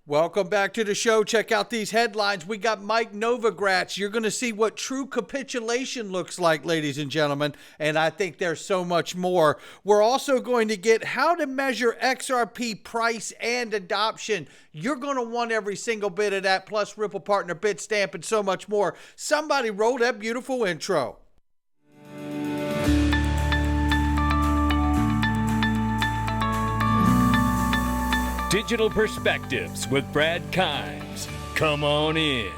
Welcome back to the show. Check out these headlines. We got Mike Novogratz. You're going to see what true capitulation looks like, ladies and gentlemen, and I think there's so much more. We're also going to get how to measure XRP price and adoption. You're going to want every single bit of that, plus Ripple Partner Bitstamp and so much more. Somebody roll that beautiful intro. Digital Perspectives with Brad Kimes. Come on in.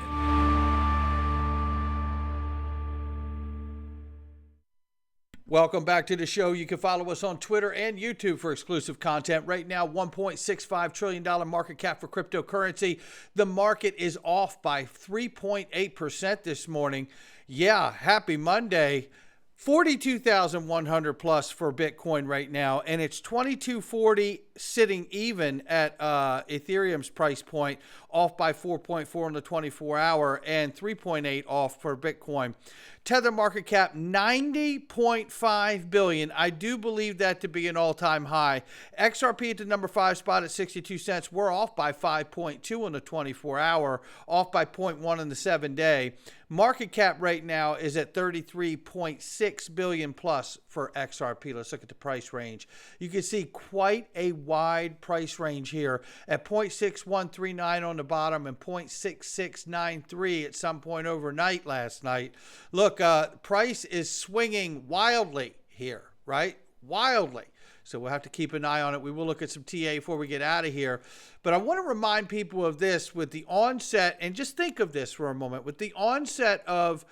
Welcome back to the show. You can follow us on Twitter and YouTube for exclusive content. Right now, $1.65 trillion market cap for cryptocurrency. The market is off by 3.8% this morning. Yeah, happy Monday. 42,100 plus for Bitcoin right now, and it's 2240 sitting even at Ethereum's price point, off by 4.4 on the 24-hour and 3.8 off for Bitcoin. Tether market cap, $90.5 billion. I do believe that to be an all-time high. XRP at the number 5 spot at 62 cents. We're off by 5.2 on the 24-hour, off by 0.1 on the 7-day. Market cap right now is at 33.6 billion plus for XRP. Let's look at the price range. You can see quite a wide price range here at 0.6139 on the bottom and 0.6693 at some point overnight last night. Look, price is swinging wildly here, right? Wildly. So we'll have to keep an eye on it. We will look at some TA before we get out of here. But I want to remind people of this with the onset, and just think of this for a moment, with the onset of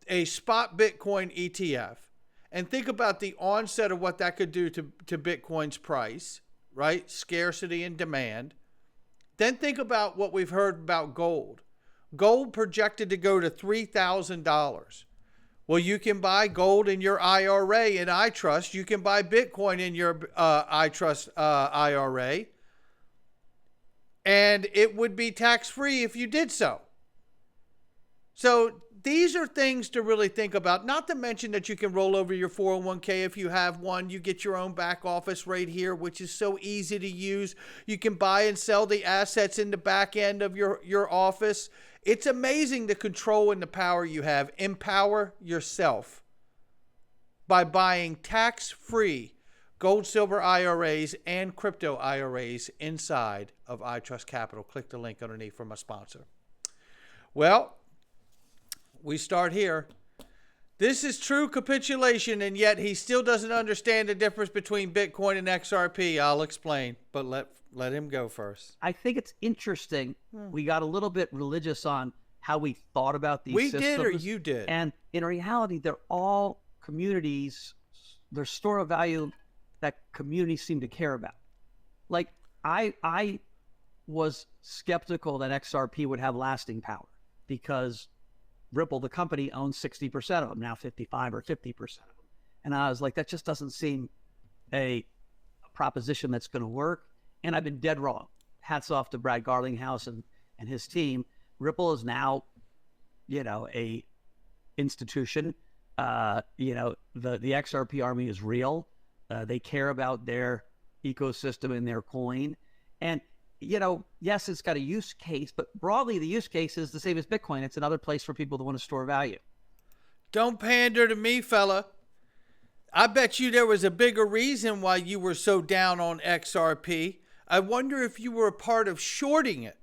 a spot Bitcoin ETF, and think about the onset of what that could do to Bitcoin's price, right? Scarcity and demand. Then think about what we've heard about gold. Gold projected to go to $3,000. Well, you can buy gold in your IRA and iTrust. You can buy Bitcoin in your iTrust IRA. And it would be tax-free if you did so. So these are things to really think about. Not to mention that you can roll over your 401k if you have one. You get your own back office right here, which is so easy to use. You can buy and sell the assets in the back end of your office. It's amazing the control and the power you have. Empower yourself by buying tax-free gold, silver IRAs and crypto IRAs inside of iTrust Capital. Click the link underneath for my sponsor. Well, we start here. This is true capitulation, and yet he still doesn't understand the difference between Bitcoin and XRP. I'll explain, but let him go first. I think it's interesting. We got a little bit religious on how we thought about these systems. We did, or you did? And in reality, they're all communities. They're store of value that communities seem to care about. Like, I was skeptical that XRP would have lasting power because Ripple, the company, owns 60% of them, now 55 or 50% of them. And I was like, that just doesn't seem a proposition that's going to work. And I've been dead wrong. Hats off to Brad Garlinghouse and his team. Ripple is now, a institution. The XRP army is real. They care about their ecosystem and their coin. And yes, it's got a use case, but broadly the use case is the same as Bitcoin. It's another place for people to want to store value. Don't pander to me, fella. I bet you there was a bigger reason why you were so down on XRP. I wonder if you were a part of shorting it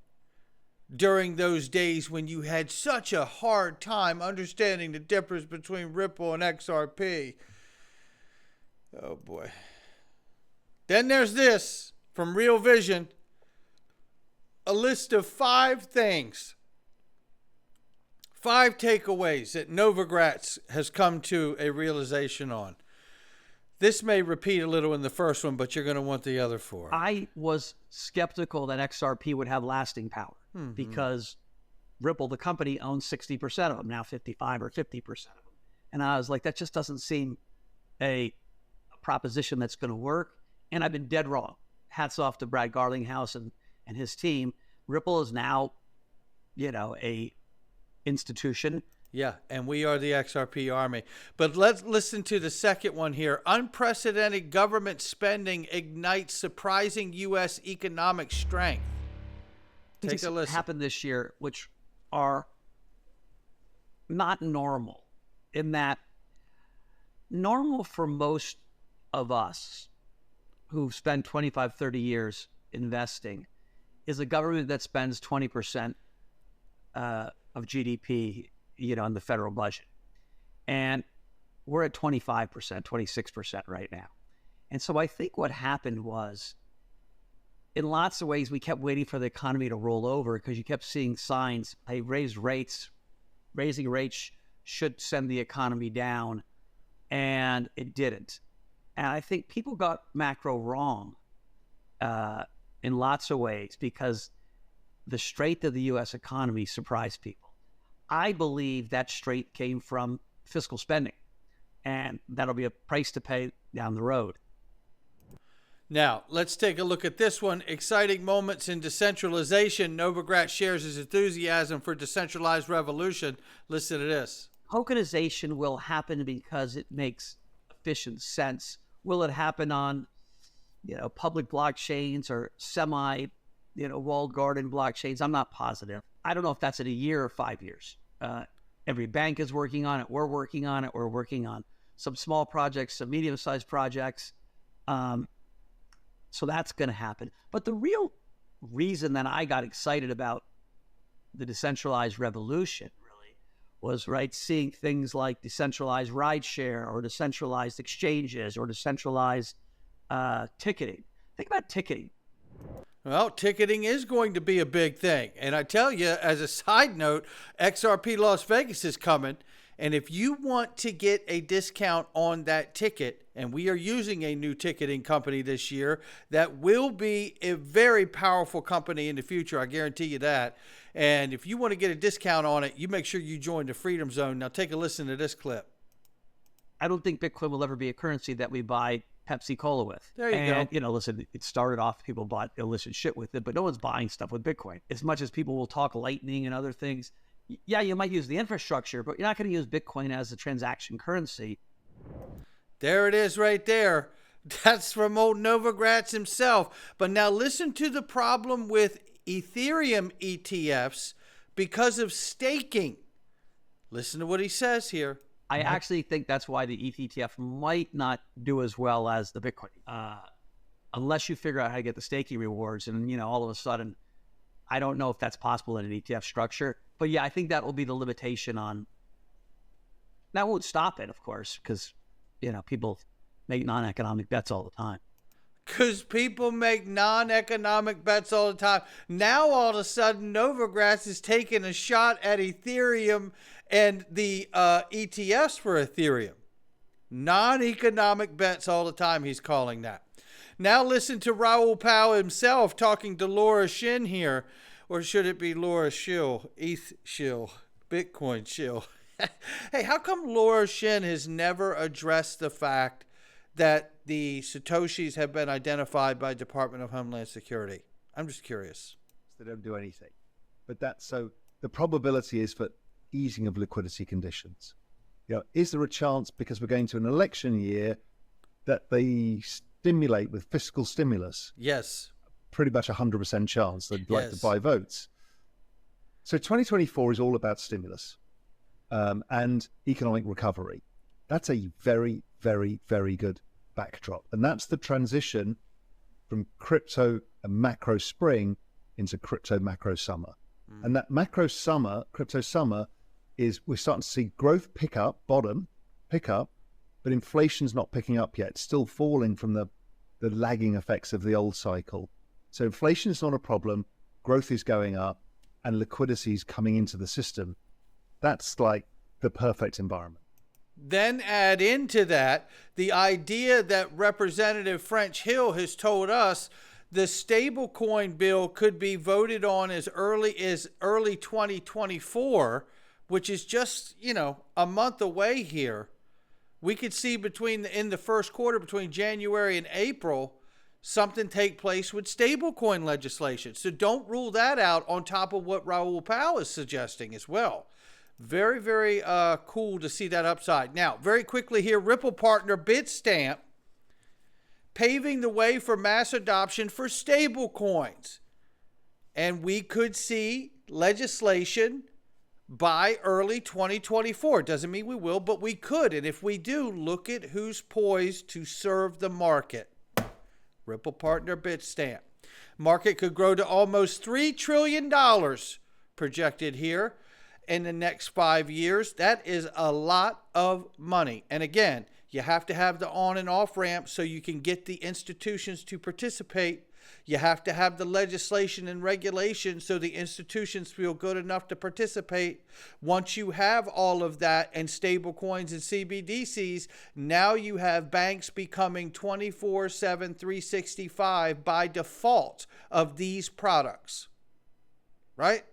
during those days when you had such a hard time understanding the difference between Ripple and XRP. Oh boy. Then there's this from Real Vision. A list of 5 things, 5 takeaways that Novogratz has come to a realization on. This may repeat a little in the first one, but you're going to want the other 4. I was skeptical that XRP would have lasting power because Ripple, the company, owns 60% of them, now 55 or 50% of them. And I was like, that just doesn't seem a proposition that's going to work. And I've been dead wrong. Hats off to Brad Garlinghouse and his team. Ripple is now, a institution. Yeah, and we are the XRP army. But let's listen to the second one here. Unprecedented government spending ignites surprising U.S. economic strength. Take a listen. Happened this year, which are not normal, in that normal for most of us who've spent 25, 30 years investing is a government that spends 20% of GDP, on the federal budget. And we're at 25%, 26% right now. And so I think what happened was, in lots of ways, we kept waiting for the economy to roll over because you kept seeing signs, hey, raising rates should send the economy down, and it didn't. And I think people got macro wrong in lots of ways because the strength of the U.S. economy surprised people. I believe that strength came from fiscal spending, and that'll be a price to pay down the road. Now, let's take a look at this one. Exciting moments in decentralization. Novogratz shares his enthusiasm for decentralized revolution. Listen to this. Tokenization will happen because it makes efficient sense. Will it happen on, public blockchains or walled garden blockchains? I'm not positive. I don't know if that's in a year or 5 years. Every bank is working on it. We're working on it. We're working on some small projects, some medium-sized projects. So that's going to happen. But the real reason that I got excited about the decentralized revolution really was, seeing things like decentralized rideshare or decentralized exchanges or decentralized ticketing. Think about ticketing. Well, ticketing is going to be a big thing. And I tell you, as a side note, XRP Las Vegas is coming. And if you want to get a discount on that ticket, and we are using a new ticketing company this year that will be a very powerful company in the future, I guarantee you that. And if you want to get a discount on it, you make sure you join the Freedom Zone. Now take a listen to this clip. I don't think Bitcoin will ever be a currency that we buy Pepsi Cola with. There you go. Listen, it started off, people bought illicit shit with it, but no one's buying stuff with Bitcoin. As much as people will talk Lightning and other things, yeah, you might use the infrastructure, but you're not going to use Bitcoin as a transaction currency. There it is right there. That's from old Novogratz himself. But now listen to the problem with Ethereum ETFs because of staking. Listen to what he says here. I actually think that's why the ETH ETF might not do as well as the Bitcoin, unless you figure out how to get the staking rewards. And, all of a sudden, I don't know if that's possible in an ETF structure. But yeah, I think that will be the limitation on. That won't stop it, of course, because, people make non-economic bets all the time. Because people make non-economic bets all the time. Now, all of a sudden, Novogratz is taking a shot at Ethereum and the ETFs for Ethereum. Non-economic bets all the time, he's calling that. Now listen to Raoul Pal himself talking to Laura Shin here. Or should it be Laura Schill, ETH Schill, Bitcoin Schill? Hey, how come Laura Shin has never addressed the fact that the Satoshis have been identified by Department of Homeland Security? I'm just curious. They don't do anything. But so the probability is for easing of liquidity conditions. Is there a chance, because we're going to an election year, that they stimulate with fiscal stimulus? Yes. Pretty much 100% chance they'd like to buy votes. So 2024 is all about stimulus and economic recovery. That's a very, very, very good backdrop. And that's the transition from crypto and macro spring into crypto macro summer. And that crypto summer is we're starting to see growth pick up, but inflation's not picking up yet. It's still falling from the lagging effects of the old cycle. So inflation is not a problem, growth is going up, and liquidity is coming into the system. That's like the perfect environment. Then add into that the idea that Representative French Hill has told us the stablecoin bill could be voted on as early 2024, which is just, a month away here. We could see in the first quarter, between January and April, something take place with stablecoin legislation. So don't rule that out on top of what Raoul Pal is suggesting as well. Very, very cool to see that upside. Now, very quickly here, Ripple partner Bitstamp paving the way for mass adoption for stablecoins. And we could see legislation by early 2024. Doesn't mean we will, but we could. And if we do, look at who's poised to serve the market. Ripple Partner Bitstamp. Market could grow to almost $3 trillion projected here in the next 5 years. That is a lot of money. And again, you have to have the on and off ramp so you can get the institutions to participate. You have to have the legislation and regulation so the institutions feel good enough to participate. Once you have all of that and stable coins and CBDCs, now you have banks becoming 24/7, 365 by default of these products, right?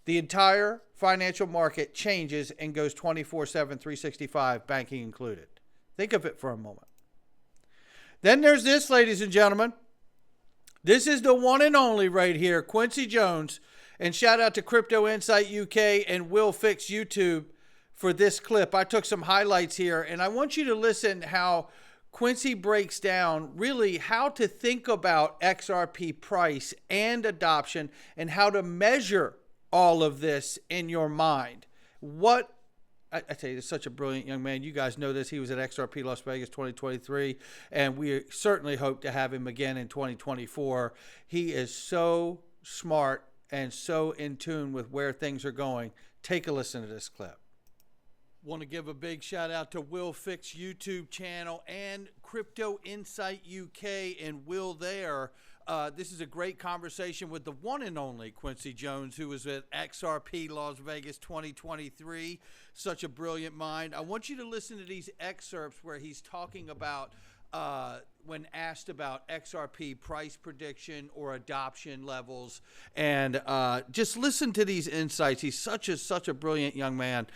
The entire financial market changes and goes 24/7, 365, banking included. Think of it for a moment. Then there's this, ladies and gentlemen. This is the one and only right here, Quincy Jones. And shout out to Crypto Insight UK and Will Fix YouTube for this clip. I took some highlights here, and I want you to listen how Quincy breaks down really how to think about XRP price and adoption and how to measure all of this in your mind. I tell you, he's such a brilliant young man. You guys know this. He was at XRP Las Vegas 2023, and we certainly hope to have him again in 2024. He is so smart and so in tune with where things are going. Take a listen to this clip. Want to give a big shout out to Will Fix YouTube channel and Crypto Insight UK and Will there. This is a great conversation with the one and only Quincy Jones, who was at XRP Las Vegas 2023. Such a brilliant mind. I want you to listen to these excerpts where he's talking about when asked about XRP price prediction or adoption levels, and just listen to these insights. He's such a brilliant young man.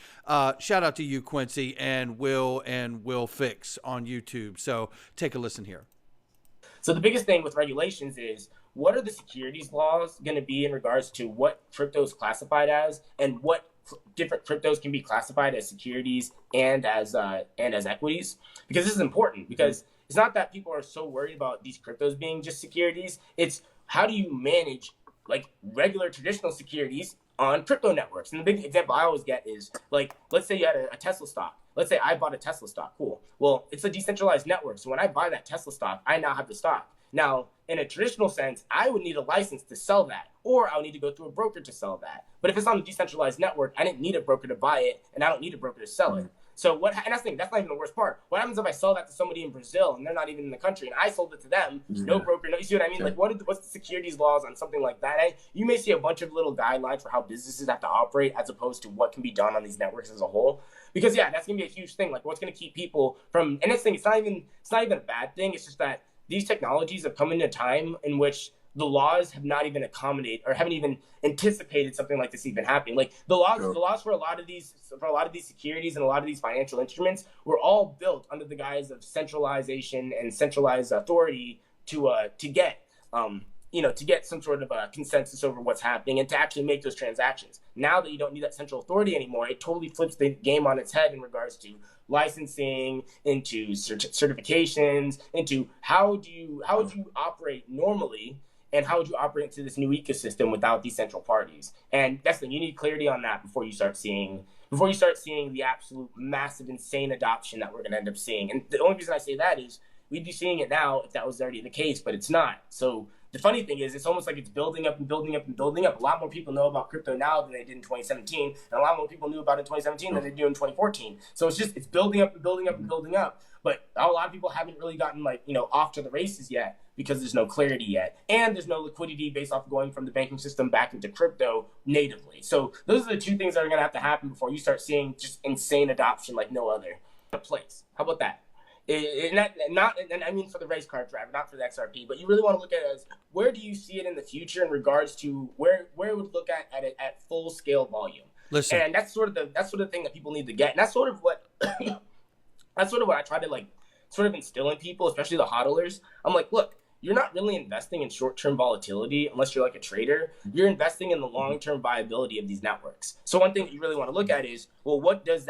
Shout out to you, Quincy, and Will Fix on YouTube. So take a listen here. So the biggest thing with regulations is, what are the securities laws going to be in regards to what crypto is classified as, and what different cryptos can be classified as securities and as equities? Because this is important, because it's not that people are so worried about these cryptos being just securities. It's how do you manage like regular traditional securities on crypto networks? And the big example I always get is, like, let's say you had a Tesla stock. Let's say I bought a Tesla stock. Cool. Well, it's a decentralized network. So when I buy that Tesla stock, I now have the stock. Now, in a traditional sense, I would need a license to sell that, or I would need to go through a broker to sell that. But if it's on a decentralized network, I didn't need a broker to buy it, and I don't need a broker to sell it. So and that's the thing, that's not even the worst part. What happens if I sell that to somebody in Brazil and they're not even in the country, and I sold it to them, no broker, you see what I mean? Like, what's the securities laws on something like that? You may see a bunch of little guidelines for how businesses have to operate as opposed to what can be done on these networks as a whole. Because yeah, that's gonna be a huge thing. Like, what's gonna keep people from, and this thing, it's not even a bad thing. It's just that these technologies have come in a time in which the laws have not even accommodated or haven't even anticipated something like this even happening. Like the laws for a lot of these securities and a lot of these financial instruments were all built under the guise of centralization and centralized authority to get some sort of a consensus over what's happening and to actually make those transactions. Now that you don't need that central authority anymore, it totally flips the game on its head in regards to licensing, into certifications, into how would you operate normally, and how would you operate into this new ecosystem without these central parties? And that's the thing, you need clarity on that before you start seeing the absolute massive, insane adoption that we're going to end up seeing. And the only reason I say that is we'd be seeing it now if that was already the case, but it's not. So the funny thing is, it's almost like it's building up and building up and building up. A lot more people know about crypto now than they did in 2017, and a lot more people knew about it in 2017 than they do in 2014. So it's building up and building up and building up. But a lot of people haven't really gotten off to the races yet because there's no clarity yet, and there's no liquidity based off going from the banking system back into crypto natively. So those are the two things that are going to have to happen before you start seeing just insane adoption like no other place. How about that? And I mean for the race car driver, not for the XRP, but you really want to look at it as, where do you see it in the future in regards to where it would look at it at full scale volume? Listen, and that's sort of the thing that people need to get, and that's sort of what I try to sort of instill in people, especially the hodlers. I'm like, look, you're not really investing in short-term volatility unless you're like a trader. You're investing in the long-term viability of these networks. So one thing that you really want to look at is, well, what does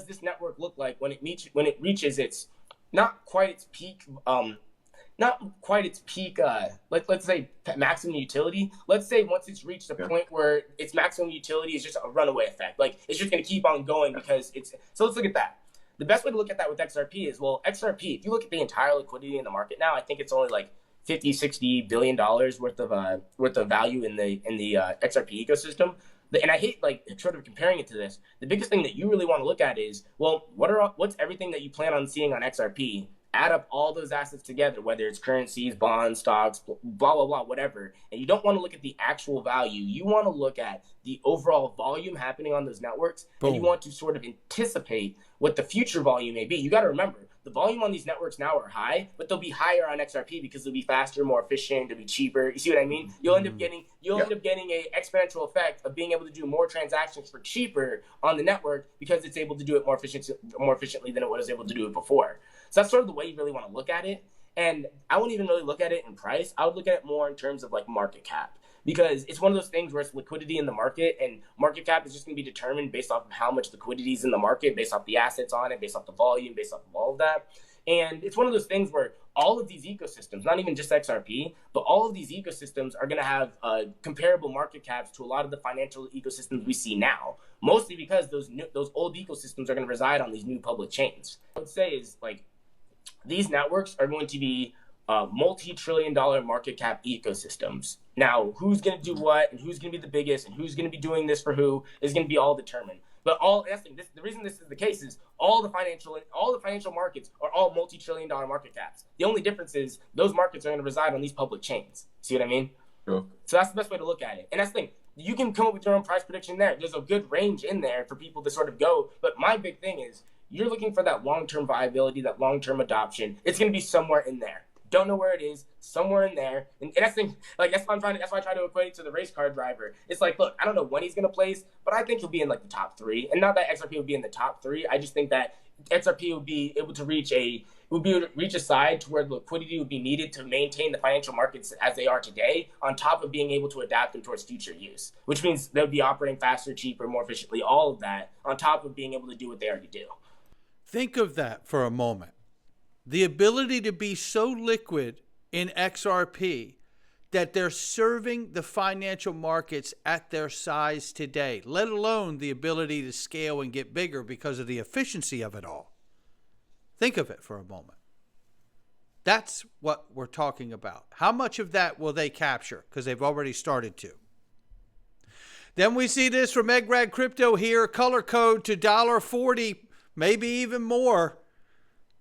this network look like when it reaches its not quite its peak not quite its peak, let's say maximum utility. Let's say once it's reached a point where its maximum utility is just a runaway effect. Like it's just going to keep on going because it's, so let's look at that. The best way to look at that with XRP is, well, XRP, if you look at the entire liquidity in the market now, I think it's only like 50, $60 billion worth of value in the XRP ecosystem. And I hate like sort of comparing it to this. The biggest thing that you really want to look at is, well, what's everything that you plan on seeing on XRP? Add up all those assets together, whether it's currencies, bonds, stocks, blah, blah, blah, whatever. And you don't want to look at the actual value. You want to look at the overall volume happening on those networks. Boom. And you want to sort of anticipate what the future volume may be. You got to remember, the volume on these networks now are high, but they'll be higher on XRP because they'll be faster, more efficient, they'll be cheaper. You see what I mean? You'll end up getting a exponential effect of being able to do more transactions for cheaper on the network because it's able to do it more efficiently than it was able to do it before. So that's sort of the way you really want to look at it. And I wouldn't even really look at it in price. I would look at it more in terms of like market cap, because it's one of those things where it's liquidity in the market, and market cap is just going to be determined based off of how much liquidity is in the market, based off the assets on it, based off the volume, based off of all of that. And it's one of those things where all of these ecosystems, not even just XRP, but all of these ecosystems are going to have comparable market caps to a lot of the financial ecosystems we see now, mostly because those old ecosystems are going to reside on these new public chains. What I would say is, like, these networks are going to be multi-trillion-dollar market cap ecosystems. Now, who's going to do what, and who's going to be the biggest, and who's going to be doing this for who is going to be all determined. But the reason this is the case is all the financial markets are all multi-trillion-dollar market caps. The only difference is those markets are going to reside on these public chains. See what I mean? Sure. So that's the best way to look at it. And that's the thing. You can come up with your own price prediction there. There's a good range in there for people to sort of go. But my big thing is, you're looking for that long-term viability, that long-term adoption. It's going to be somewhere in there. Don't know where it is, somewhere in there. And that's the thing, like that's why I try to equate it to the race car driver. It's like, look, I don't know when he's going to place, but I think he'll be in like the top 3. And not that XRP will be in the top 3. I just think that XRP will be able to reach a side to where the liquidity would be needed to maintain the financial markets as they are today, on top of being able to adapt them towards future use, which means they'll be operating faster, cheaper, more efficiently, all of that, on top of being able to do what they already do. Think of that for a moment. The ability to be so liquid in XRP that they're serving the financial markets at their size today, let alone the ability to scale and get bigger because of the efficiency of it all. Think of it for a moment. That's what we're talking about. How much of that will they capture? Because they've already started to. Then we see this from Eggrad Crypto here, color code to $1.40, maybe even more.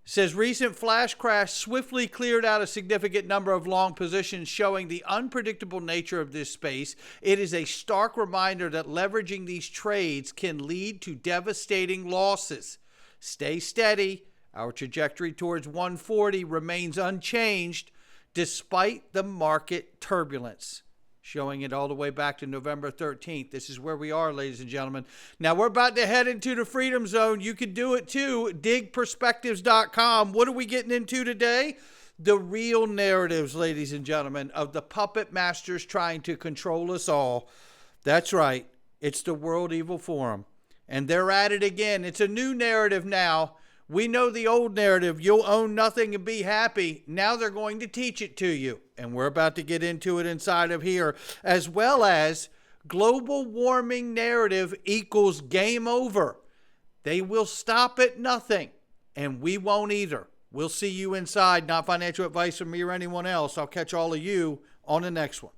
Says recent flash crash swiftly cleared out a significant number of long positions, showing the unpredictable nature of this space. It is a stark reminder that leveraging these trades can lead to devastating losses. Stay steady. Our trajectory towards 140 remains unchanged despite the market turbulence. Showing it all the way back to November 13th. This is where we are, ladies and gentlemen. Now, we're about to head into the Freedom Zone. You can do it too. Digperspectives.com. What are we getting into today? The real narratives, ladies and gentlemen, of the puppet masters trying to control us all. That's right. It's the World Evil Forum. And they're at it again. It's a new narrative now. We know the old narrative, you'll own nothing and be happy. Now they're going to teach it to you. And we're about to get into it inside of here, as well as global warming narrative equals game over. They will stop at nothing, and we won't either. We'll see you inside. Not financial advice from me or anyone else. I'll catch all of you on the next one.